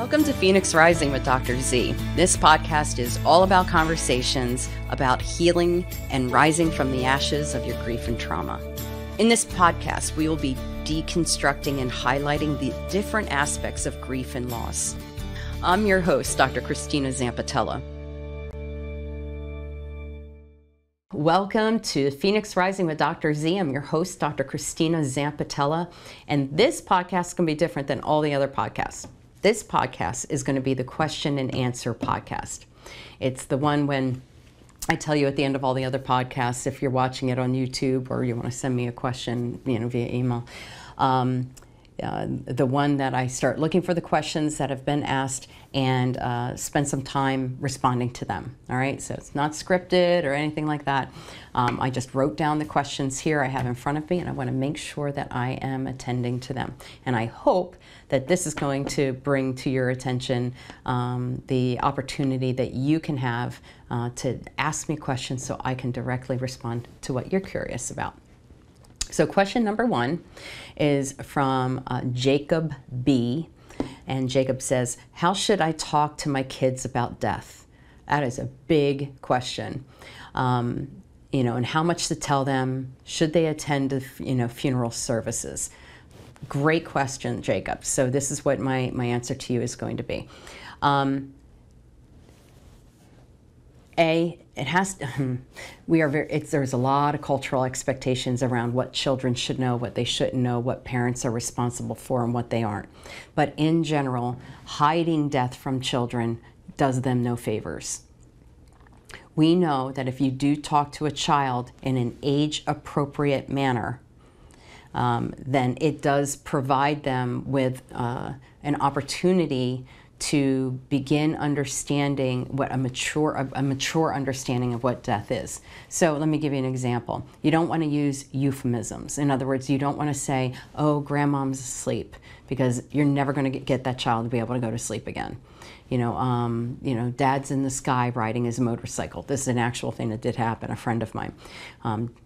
Welcome to Phoenix Rising with Dr. Z. This podcast is all about conversations about healing and rising from the ashes of your grief and trauma. In this podcast, we will be deconstructing and highlighting the different aspects of grief and loss. I'm your host, Dr. Christina Zampitella. Welcome to Phoenix Rising with Dr. Z. I'm your host, Dr. Christina Zampitella, and this podcast is going to be different than all the other podcasts. This podcast is going to be the question and answer podcast. It's the one when I tell you at the end of all the other podcasts, if you're watching it on YouTube or you want to send me a question, via email, the one that I start looking for the questions that have been asked and spend some time responding to them. All right, so it's not scripted or anything like that. I just wrote down the questions here I have in front of me, and I want to make sure that I am attending to them. And I hope that this is going to bring to your attention the opportunity that you can have to ask me questions so I can directly respond to what you're curious about. So question number one is from Jacob B. And Jacob says, how should I talk to my kids about death? That is a big question. And how much to tell them? Should they attend funeral services? Great question, Jacob. So this is what my answer to you is going to be. There's a lot of cultural expectations around what children should know, what they shouldn't know, what parents are responsible for, and what they aren't. But in general, hiding death from children does them no favors. We know that if you do talk to a child in an age-appropriate manner, then it does provide them with an opportunity to begin understanding what a mature understanding of what death is. So let me give you an example. You don't want to use euphemisms. In other words, you don't want to say, oh, grandmom's asleep, because you're never going to get that child to be able to go to sleep again. Dad's in the sky riding his motorcycle. This is an actual thing that did happen, a friend of mine.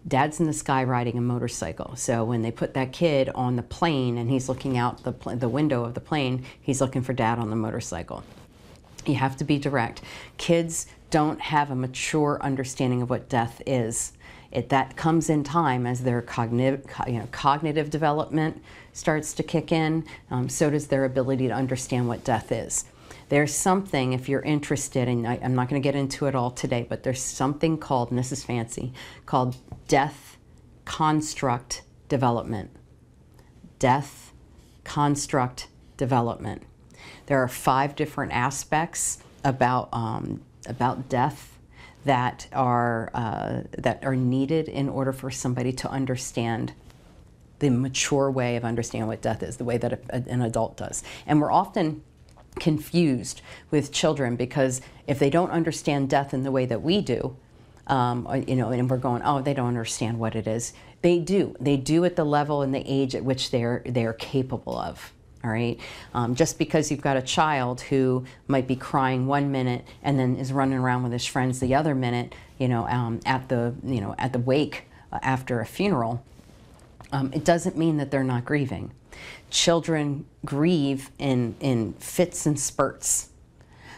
Dad's in the sky riding a motorcycle. So when they put that kid on the plane and he's looking out the window of the plane, he's looking for dad on the motorcycle. You have to be direct. Kids don't have a mature understanding of what death is. That comes in time as their cognitive development starts to kick in. So does their ability to understand what death is. There's something, if you're interested, and I'm not going to get into it all today, but there's something called, and this is fancy, called death construct development. Death construct development. There are 5 different aspects about death that are needed in order for somebody to understand the mature way of understanding what death is, the way that an adult does. And we're often confused with children because if they don't understand death in the way that we do, and we're going, oh, they don't understand what it is. They do. They do at the level and the age at which they are capable of. All right. Just because you've got a child who might be crying one minute and then is running around with his friends the other minute, at the wake after a funeral, it doesn't mean that they're not grieving. Children grieve in fits and spurts.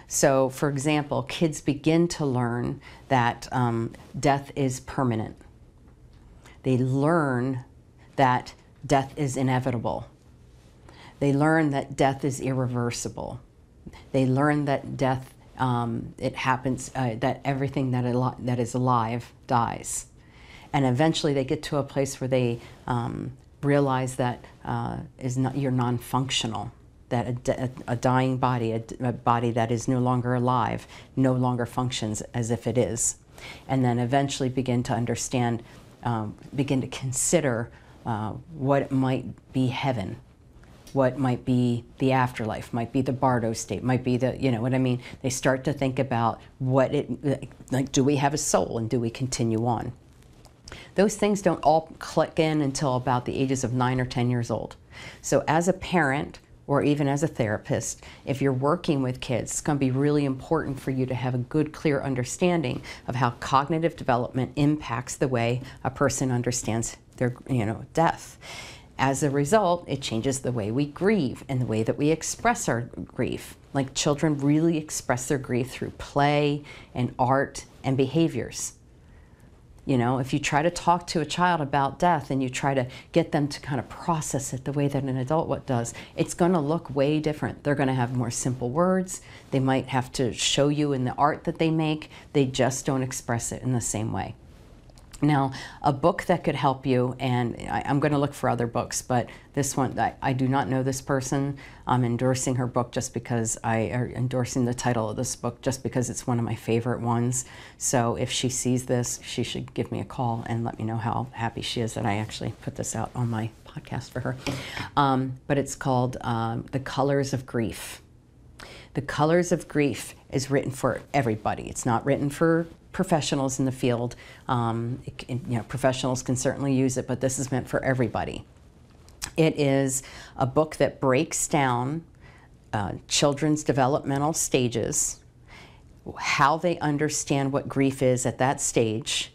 So, for example, kids begin to learn that death is permanent. They learn that death is inevitable. They learn that death is irreversible. They learn that death, it happens, that everything that is alive dies. And eventually they get to a place where they realize that you're non-functional, that a dying body, a body that is no longer alive, no longer functions as if it is. And then eventually begin to understand, begin to consider what might be heaven, what might be the afterlife, might be the Bardo state, might be the, what I mean? They start to think about do we have a soul and do we continue on? Those things don't all click in until about the ages of 9 or 10 years old. So as a parent, or even as a therapist, if you're working with kids, it's going to be really important for you to have a good, clear understanding of how cognitive development impacts the way a person understands their, death. As a result, it changes the way we grieve and the way that we express our grief. Like children really express their grief through play and art and behaviors. You know, if you try to talk to a child about death and you try to get them to kind of process it the way that an adult does, it's going to look way different. They're going to have more simple words. They might have to show you in the art that they make. They just don't express it in the same way. Now, a book that could help you, and I'm going to look for other books, but this one, I do not know this person. I'm endorsing her book just because endorsing the title of this book just because it's one of my favorite ones. So if she sees this, she should give me a call and let me know how happy she is that I actually put this out on my podcast for her. But it's called The Colors of Grief. The Colors of Grief is written for everybody. It's not written for professionals in the field. Professionals can certainly use it, but this is meant for everybody. It is a book that breaks down children's developmental stages, how they understand what grief is at that stage,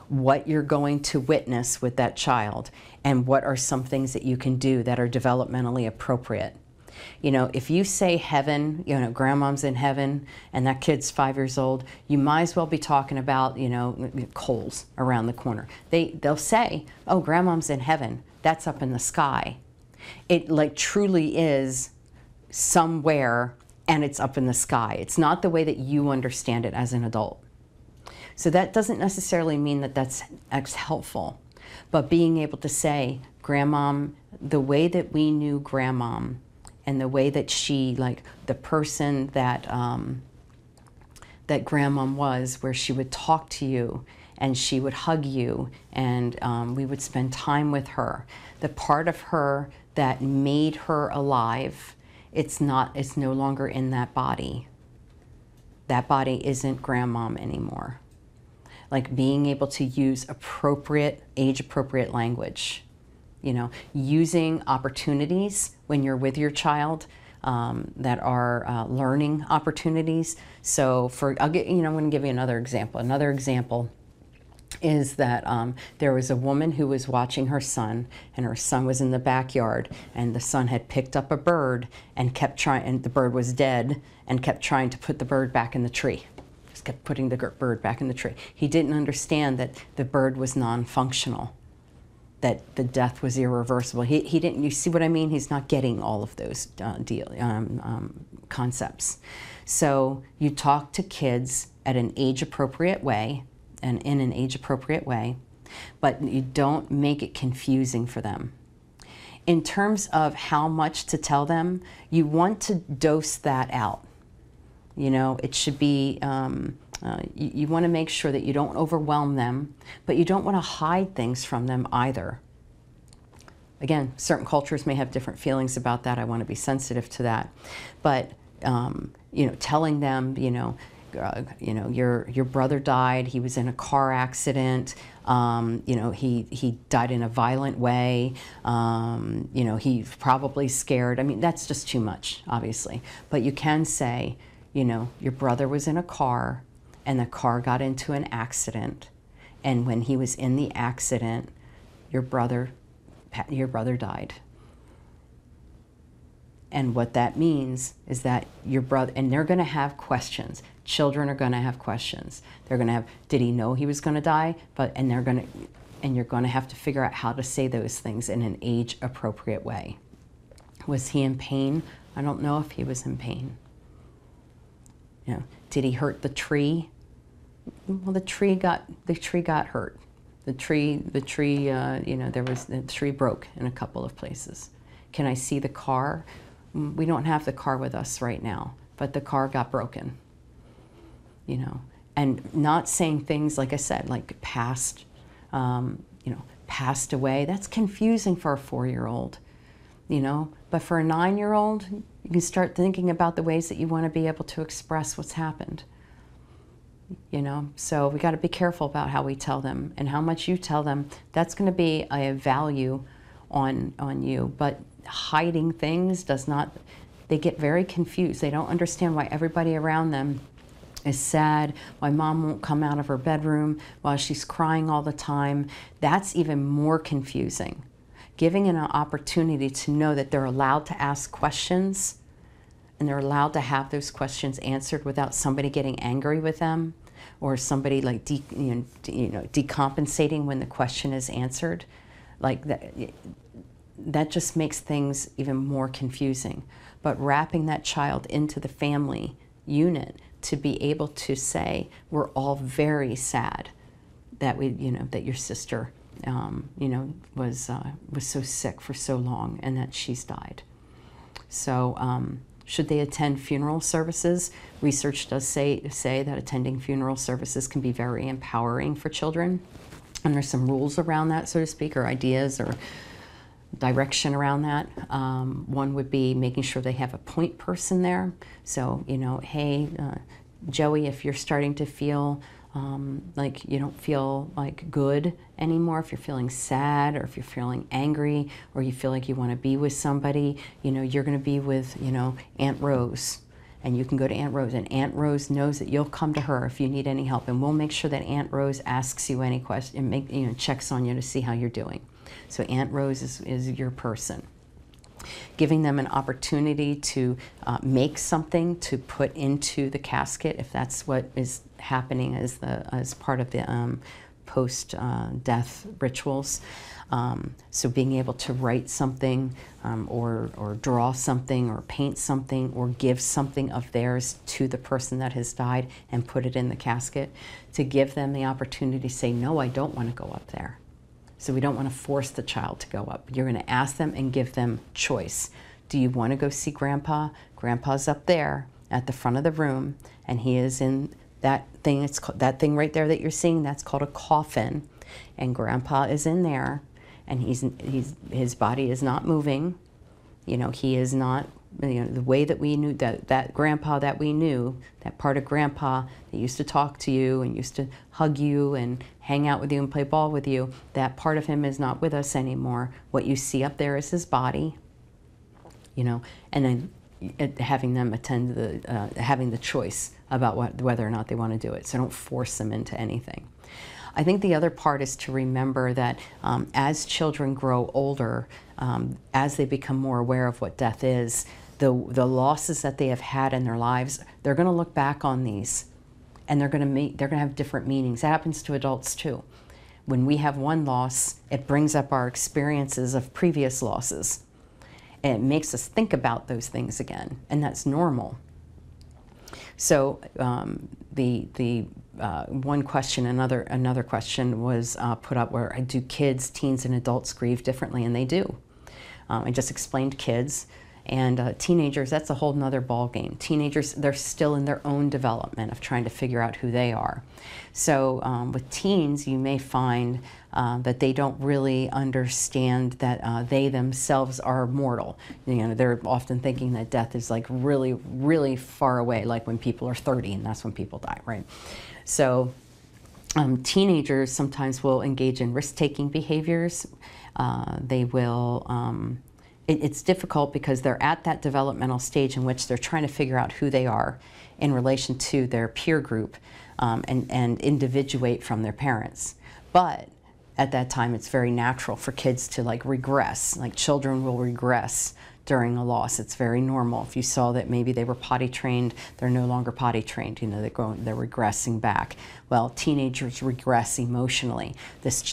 what you're going to witness with that child, and what are some things that you can do that are developmentally appropriate. You know, if you say heaven, you know, grandma's in heaven, and that kid's 5 years old, you might as well be talking about, you know, coals around the corner. They'll say, oh, grandma's in heaven. That's up in the sky. It like truly is somewhere, and it's up in the sky. It's not the way that you understand it as an adult. So that doesn't necessarily mean that that's helpful. But being able to say, grandma, the way that we knew grandma, and the way that she, like the person that that grandma was, where she would talk to you and she would hug you and we would spend time with her. The part of her that made her alive, it's no longer in that body. That body isn't grandma anymore. Like being able to use appropriate, age-appropriate language. You know, using opportunities when you're with your child that are learning opportunities. So I'm going to give you another example. Another example is that there was a woman who was watching her son, and her son was in the backyard, and the son had picked up a bird and kept trying, and the bird was dead, and kept trying to put the bird back in the tree. Just kept putting the bird back in the tree. He didn't understand that the bird was non-functional, that the death was irreversible. He didn't, you see what I mean? He's not getting all of those concepts. So you talk to kids at an age-appropriate way, and in an age-appropriate way, but you don't make it confusing for them. In terms of how much to tell them, you want to dose that out. You know, it should be, you want to make sure that you don't overwhelm them, but you don't want to hide things from them either. Again, certain cultures may have different feelings about that. I want to be sensitive to that. But, you know, telling them, your brother died, he was in a car accident, you know, he died in a violent way, you know, he's probably scared. I mean, that's just too much, obviously. But you can say, you know, your brother was in a car, and the car got into an accident, and when he was in the accident, your brother died. And what that means is that your brother, and they're going to have questions. Children are going to have questions. They're going to have, did he know he was going to die? And you're going to have to figure out how to say those things in an age-appropriate way. Was he in pain? I don't know if he was in pain. You know, did he hurt the tree? Well, the tree got hurt. The tree, you know, the tree broke in a couple of places. Can I see the car? We don't have the car with us right now, but the car got broken. You know, and not saying things like I said, like passed away. That's confusing for a 4-year-old. You know, but for a 9-year-old, you can start thinking about the ways that you want to be able to express what's happened. You know, so we got to be careful about how we tell them, and how much you tell them. That's going to be a value on you. But hiding things does not. They get very confused. They don't understand why everybody around them is sad, why mom won't come out of her bedroom, why she's crying all the time. That's even more confusing. giving an opportunity to know that they're allowed to ask questions and they're allowed to have those questions answered without somebody getting angry with them or somebody like decompensating when the question is answered. Like that just makes things even more confusing. But wrapping that child into the family unit to be able to say, we're all very sad that that your sister, was so sick for so long and that she's died. So should they attend funeral services? Research does say that attending funeral services can be very empowering for children. And there's some rules around that, so to speak, or ideas or direction around that. One would be making sure they have a point person there. So, hey, Joey, if you're starting to feel like you don't feel like good anymore, if you're feeling sad or if you're feeling angry or you feel like you want to be with somebody, you're going to be with, Aunt Rose. And you can go to Aunt Rose, and Aunt Rose knows that you'll come to her if you need any help. And we'll make sure that Aunt Rose asks you any question and checks on you to see how you're doing. So Aunt Rose is your person. Giving them an opportunity to make something to put into the casket, if that's what is happening as part of the post-death rituals. So being able to write something or draw something or paint something or give something of theirs to the person that has died and put it in the casket, to give them the opportunity to say, no, I don't want to go up there. So we don't want to force the child to go up. You're going to ask them and give them choice. Do you want to go see Grandpa? Grandpa's up there at the front of the room, and he is in that thing. It's that thing right there that you're seeing. That's called a coffin, and Grandpa is in there, and his body is not moving. He is not. The way that we knew that Grandpa that we knew, that part of Grandpa that used to talk to you and used to hug you and hang out with you and play ball with you, that part of him is not with us anymore. What you see up there is his body, and then having them attend having the choice about whether or not they want to do it. So don't force them into anything. I think the other part is to remember that as children grow older, as they become more aware of what death is, the losses that they have had in their lives, they're going to look back on these, and they're going to have different meanings. It happens to adults too. When we have one loss, it brings up our experiences of previous losses, and it makes us think about those things again, and that's normal. So the one question, another question was put up where do kids, teens, and adults grieve differently? And they do. I just explained kids. And teenagers, that's a whole nother ball game. Teenagers, they're still in their own development of trying to figure out who they are. So with teens, you may find that they don't really understand that they themselves are mortal. They're often thinking that death is like really, really far away, like when people are 30, and that's when people die, right? So teenagers sometimes will engage in risk-taking behaviors. They will... It's difficult because they're at that developmental stage in which they're trying to figure out who they are in relation to their peer group and individuate from their parents. But at that time, it's very natural for kids to regress. Like children will regress during a loss. It's very normal. If you saw that maybe they were potty trained, they're no longer potty trained. They're regressing back. Well, teenagers regress emotionally. This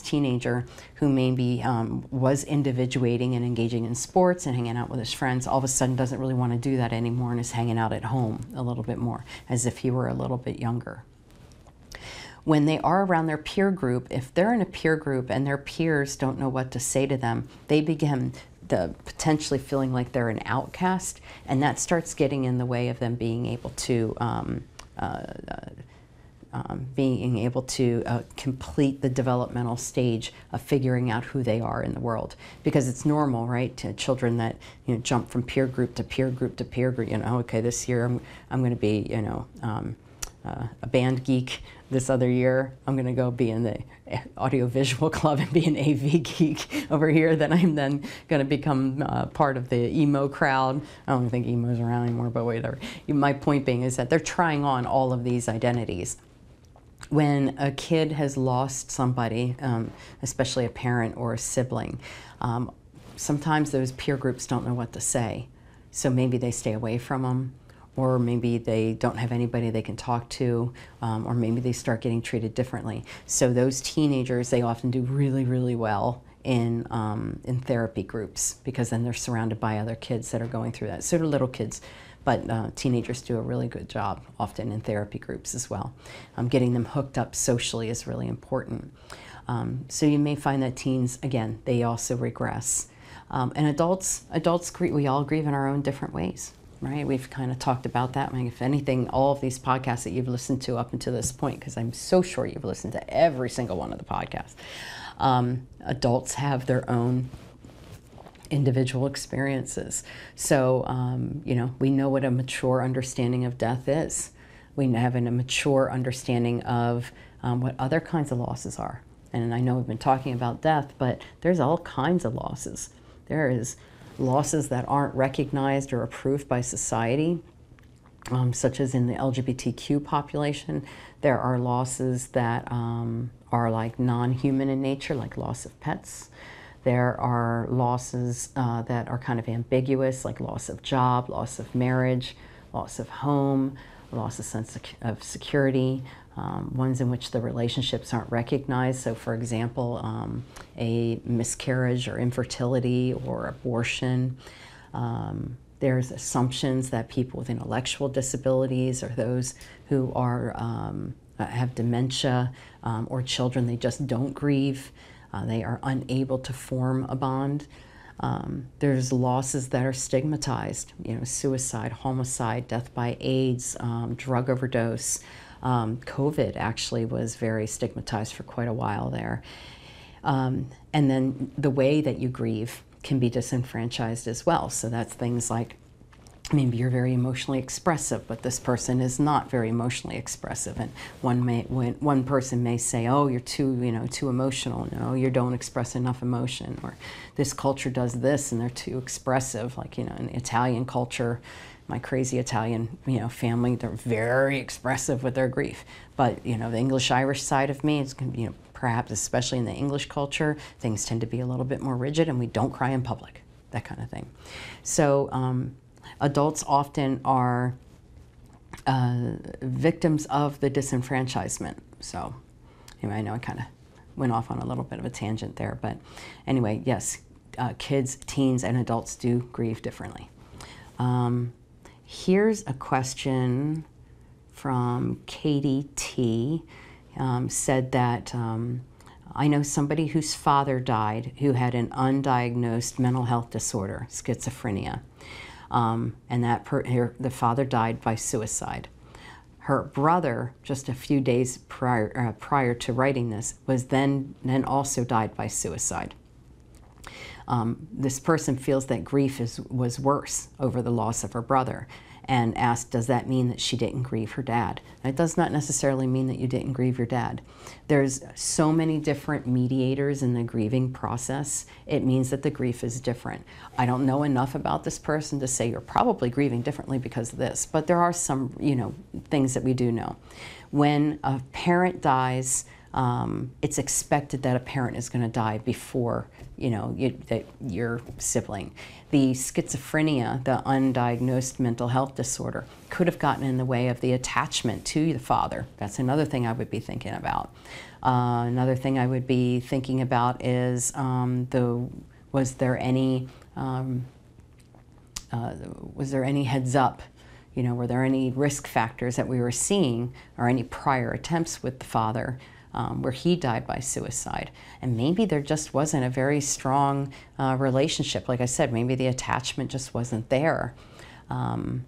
teenager who maybe was individuating and engaging in sports and hanging out with his friends, all of a sudden doesn't really want to do that anymore and is hanging out at home a little bit more, as if he were a little bit younger. When they are around their peer group, if they're in a peer group and their peers don't know what to say to them, they begin potentially feeling like they're an outcast, and that starts getting in the way of them being able to complete the developmental stage of figuring out who they are in the world. Because it's normal, right, to children that jump from peer group to peer group to peer group. Okay, this year I'm going to be a band geek. This other year I'm going to go be in the audiovisual club and be an AV geek over here. Then I'm then going to become part of the emo crowd. I don't think emo's around anymore, but whatever. My point being is that they're trying on all of these identities. When a kid has lost somebody, especially a parent or a sibling, sometimes those peer groups don't know what to say. So maybe they stay away from them, or maybe they don't have anybody they can talk to, or maybe they start getting treated differently. So those teenagers, they often do really, really well in therapy groups, because then they're surrounded by other kids that are going through that. So do little kids, but teenagers do a really good job often in therapy groups as well. Getting them hooked up socially is really important. So you may find that teens, again, they also regress. And adults, we all grieve in our own different ways, right? We've kind of talked about that. I mean, if anything, all of these podcasts that you've listened to up until this point, because I'm so sure you've listened to every single one of the podcasts, adults have their own individual experiences. So, you know, we know what a mature understanding of death is. We have a mature understanding of what other kinds of losses are. And I know we've been talking about death, but there's all kinds of losses. There is losses that aren't recognized or approved by society, such as in the LGBTQ population. There are losses that are like non-human in nature, like loss of pets. There are losses that are kind of ambiguous, like loss of job, loss of marriage, loss of home, loss of sense of security, ones in which the relationships aren't recognized. So for example, a miscarriage or infertility or abortion. There's assumptions that people with intellectual disabilities, or those who are have dementia, or children, they just don't grieve. They are unable to form a bond. There's losses that are stigmatized, you know, suicide, homicide, death by AIDS, drug overdose. COVID actually was very stigmatized for quite a while there. And then the way that you grieve can be disenfranchised as well. So that's things like, maybe you're very emotionally expressive, but this person is not very emotionally expressive, and one person may say, "Oh, you're too emotional. No, you don't express enough emotion." Or this culture does this, and they're too expressive. Like, you know, in Italian culture, my crazy Italian family, they're very expressive with their grief. But you know, the English-Irish side of me is, you know, perhaps especially in the English culture, things tend to be a little bit more rigid, and we don't cry in public, that kind of thing. So. Adults often are victims of the disenfranchisement. So anyway, I know I kind of went off on a little bit of a tangent there, but anyway, yes, kids, teens, and adults do grieve differently. Here's a question from Katie T. Said that, I know somebody whose father died who had an undiagnosed mental health disorder, schizophrenia. And the father died by suicide. Her brother, just a few days prior to writing this, was then also died by suicide. This person feels that grief was worse over the loss of her brother, and asked, does that mean that she didn't grieve her dad? And it does not necessarily mean that you didn't grieve your dad. There's so many different mediators in the grieving process. It means that the grief is different. I don't know enough about this person to say you're probably grieving differently because of this, but there are some, things that we do know. When a parent dies, it's expected that a parent is going to die before, your sibling. The schizophrenia, the undiagnosed mental health disorder, could have gotten in the way of the attachment to the father. That's another thing I would be thinking about. Another thing I would be thinking about is was there any heads up? Were there any risk factors that we were seeing, or any prior attempts with the father where he died by suicide? And maybe there just wasn't a very strong relationship. Like I said, maybe the attachment just wasn't there. There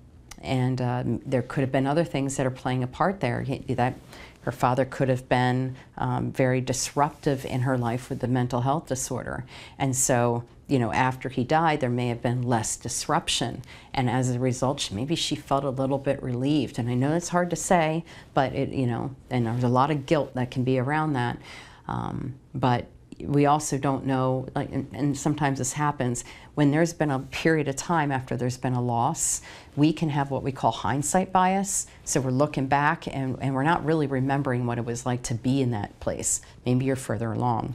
could have been other things that are playing a part there. That her father could have been very disruptive in her life with the mental health disorder. And so, after he died, there may have been less disruption. And as a result, maybe she felt a little bit relieved. And I know it's hard to say, but and there's a lot of guilt that can be around that. But we also don't know, like, and sometimes this happens, when there's been a period of time after there's been a loss, we can have what we call hindsight bias. So we're looking back and we're not really remembering what it was like to be in that place. Maybe you're further along.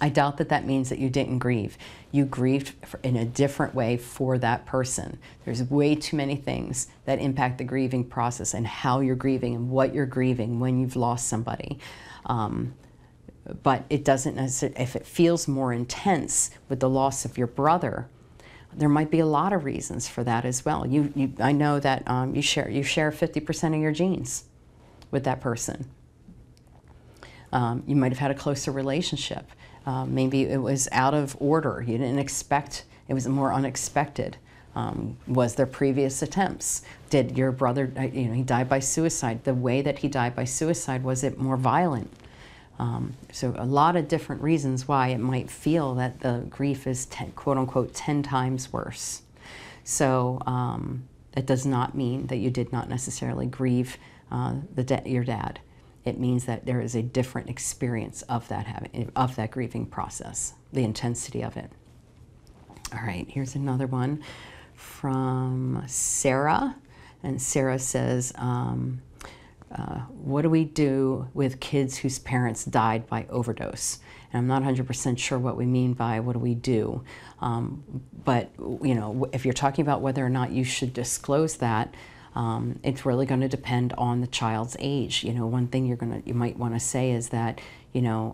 I doubt that that means that you didn't grieve. You grieved in a different way for that person. There's way too many things that impact the grieving process and how you're grieving and what you're grieving when you've lost somebody. But it doesn't necessarily, if it feels more intense with the loss of your brother, there might be a lot of reasons for that as well. I know that you share 50% of your genes with that person. You might have had a closer relationship. Maybe it was out of order. You didn't expect, it was more unexpected. Was there previous attempts? Did your brother, he died by suicide. The way that he died by suicide, was it more violent? So a lot of different reasons why it might feel that the grief is quote unquote 10 times worse. So that does not mean that you did not necessarily grieve your dad. It means that there is a different experience of that grieving process, the intensity of it. All right, here's another one from Sarah. And Sarah says, what do we do with kids whose parents died by overdose? And I'm not 100% sure what we mean by what do we do. But if you're talking about whether or not you should disclose that, it's really going to depend on the child's age. One thing you might want to say is that, your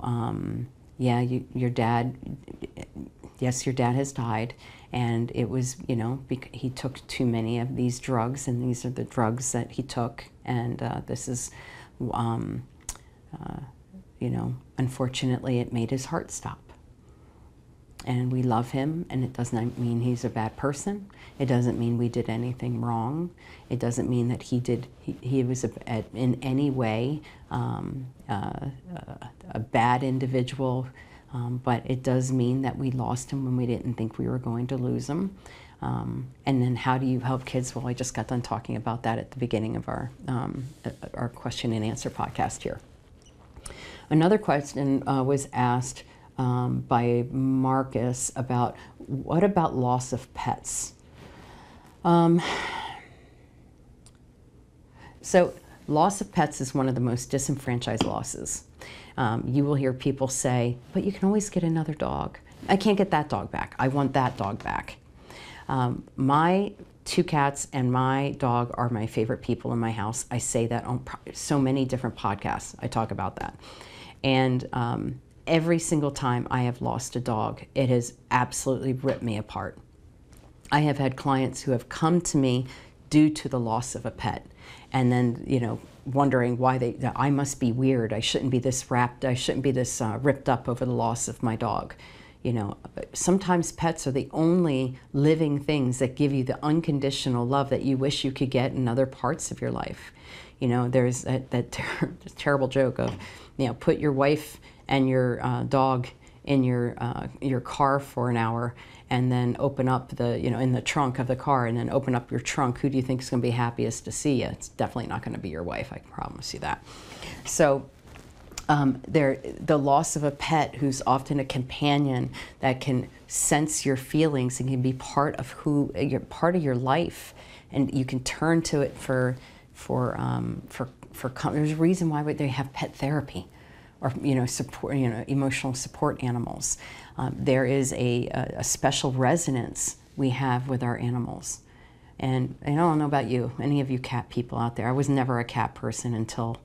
dad has died, and it was, he took too many of these drugs, and these are the drugs that he took, and this is, unfortunately, it made his heart stop. And we love him, and it does not mean he's a bad person. It doesn't mean we did anything wrong. It doesn't mean that he was in any way a bad individual, but it does mean that we lost him when we didn't think we were going to lose him. And then how do you help kids? Well, I just got done talking about that at the beginning of our question and answer podcast here. Another question was asked by Marcus about, what about loss of pets? So loss of pets is one of the most disenfranchised losses. You will hear people say, but you can always get another dog. I can't get that dog back. I want that dog back. My 2 cats and my dog are my favorite people in my house. I say that on so many different podcasts. I talk about that. And every single time I have lost a dog, it has absolutely ripped me apart. I have had clients who have come to me due to the loss of a pet, and then, wondering why I must be weird. I shouldn't be this wrapped. I shouldn't be this ripped up over the loss of my dog. Sometimes pets are the only living things that give you the unconditional love that you wish you could get in other parts of your life. There's that terrible joke of, put your wife and your dog in your car for an hour, and then open up in the trunk of the car, and then open up your trunk. Who do you think is going to be happiest to see you? It's definitely not going to be your wife. I can promise you that. So the loss of a pet, who's often a companion that can sense your feelings and can be part of part of your life, and you can turn to it for there's a reason why they have pet therapy, or support, emotional support animals. There is a special resonance we have with our animals. And I don't know about you, any of you cat people out there. I was never a cat person until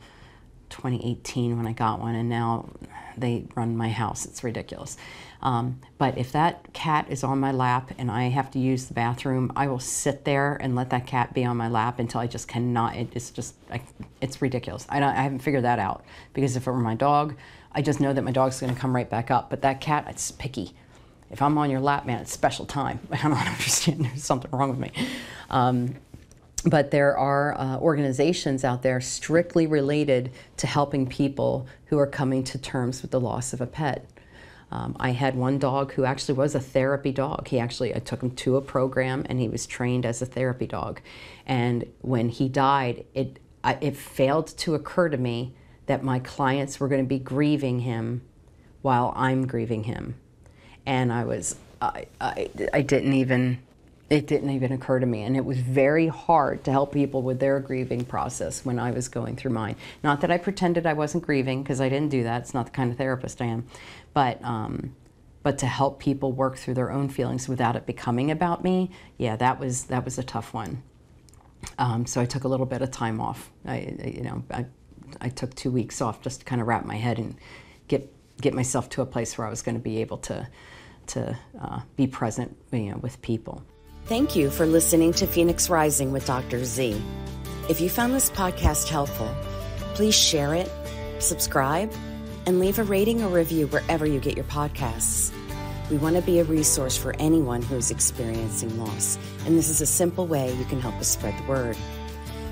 2018 when I got one, and now they run my house. It's ridiculous. But if that cat is on my lap and I have to use the bathroom, I will sit there and let that cat be on my lap until I just cannot. It's ridiculous. I haven't figured that out, because if it were my dog, I just know that my dog's going to come right back up. But that cat, it's picky. If I'm on your lap, man, it's special time. I don't understand. There's something wrong with me. But there are organizations out there strictly related to helping people who are coming to terms with the loss of a pet. I had one dog who actually was a therapy dog. I took him to a program, and he was trained as a therapy dog. And when he died, it failed to occur to me that my clients were going to be grieving him while I'm grieving him. And it didn't even occur to me. And it was very hard to help people with their grieving process when I was going through mine. Not that I pretended I wasn't grieving, because I didn't do that. It's not the kind of therapist I am. But to help people work through their own feelings without it becoming about me, yeah, that was a tough one. So I took a little bit of time off. I took 2 weeks off just to kind of wrap my head and get myself to a place where I was going to be able to be present, with people. Thank you for listening to Phoenix Rising with Dr. Z. If you found this podcast helpful, please share it, subscribe, and leave a rating or review wherever you get your podcasts. We want to be a resource for anyone who is experiencing loss, and this is a simple way you can help us spread the word.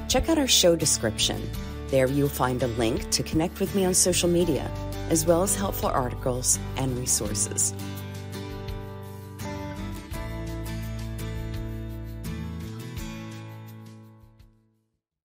Check out our show description. There you'll find a link to connect with me on social media, as well as helpful articles and resources.